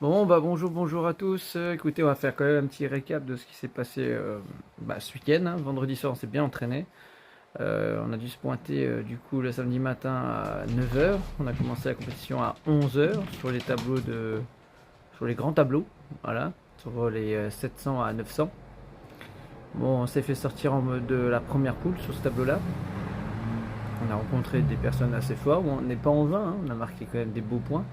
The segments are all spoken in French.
Bon, bah bonjour à tous. Écoutez, on va faire quand même un petit récap de ce qui s'est passé ce week-end, hein. Vendredi soir, on s'est bien entraîné. On a dû se pointer du coup le samedi matin à 9 h. On a commencé la compétition à 11 h sur les grands tableaux, voilà, sur les 700 à 900. Bon, on s'est fait sortir en mode de la première poule sur ce tableau-là. On a rencontré des personnes assez fortes. Bon, on n'est pas en vain, hein. On a marqué quand même des beaux points.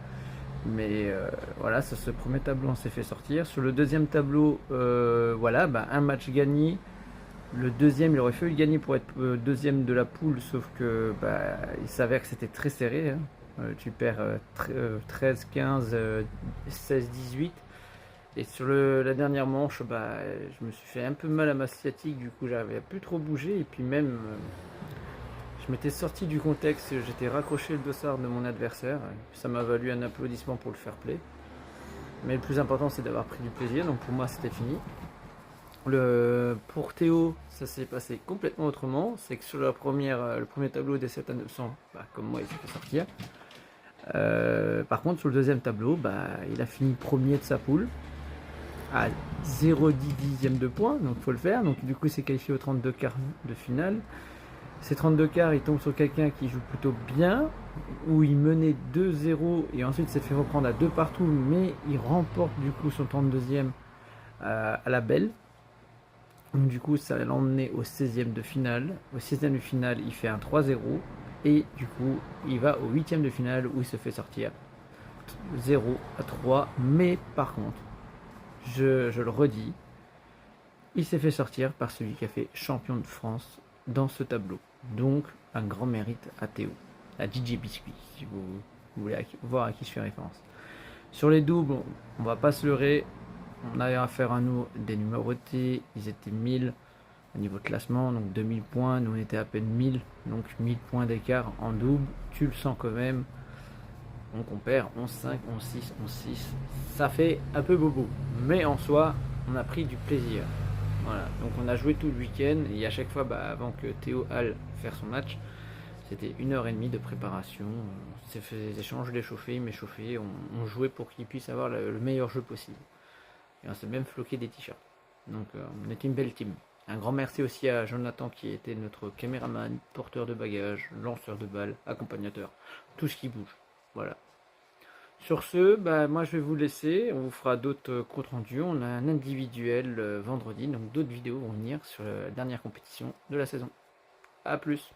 Mais voilà, sur ce premier tableau, on s'est fait sortir. Sur le deuxième tableau, voilà, un match gagné. Le deuxième, il aurait fallu gagner pour être deuxième de la poule, sauf que il s'avère que c'était très serré, hein. Tu perds 13, 15, 16, 18. Et sur la dernière manche, je me suis fait un peu mal à ma sciatique, du coup j'avais plus trop bougé. Et puis même, je m'étais sorti du contexte, j'étais raccroché le dossard de mon adversaire. Ça m'a valu un applaudissement pour le fair play. Mais le plus important, c'est d'avoir pris du plaisir. Donc pour moi, c'était fini. Pour Théo, ça s'est passé complètement autrement. C'est que sur le premier tableau des 7 à 900, comme moi, il s'est fait sortir. Par contre, sur le deuxième tableau, il a fini premier de sa poule à 0,10 dixième de points. Donc il faut le faire. Donc du coup, il s'est qualifié aux 32 quarts de finale. Ces 32 quarts, il tombe sur quelqu'un qui joue plutôt bien, où il menait 2-0 et ensuite s'est fait reprendre à 2 partout, mais il remporte du coup son 32e à la belle. Donc du coup, ça l'a emmené au 16e de finale. Au 16e de finale, il fait un 3-0 et du coup, il va au 8e de finale où il se fait sortir 0-3. Mais par contre, je le redis, il s'est fait sortir par celui qui a fait champion de France dans ce tableau. Donc, un grand mérite à Théo, à DJ Biscuit, si vous voulez voir à qui je fais référence. Sur les doubles, on va pas se leurrer. On avait affaire à nous des numérotés. Ils étaient 1000 au niveau de classement, donc 2000 points. Nous, on était à peine 1000, donc 1000 points d'écart en double. Tu le sens quand même. Donc, on perd 11-5, 11-6, 11-6. Ça fait un peu bobo. Mais en soi, on a pris du plaisir. Voilà, donc on a joué tout le week-end et à chaque fois, avant que Théo aille faire son match, c'était 1 h 30 de préparation. On s'est fait des échanges, d'échauffer, il m'échauffait, on jouait pour qu'il puisse avoir le meilleur jeu possible. Et on s'est même floqué des t-shirts. Donc on était une belle team. Un grand merci aussi à Jonathan qui était notre caméraman, porteur de bagages, lanceur de balles, accompagnateur, tout ce qui bouge. Voilà. Sur ce, moi je vais vous laisser, on vous fera d'autres comptes rendus, on a un individuel vendredi, donc d'autres vidéos vont venir sur la dernière compétition de la saison. A plus.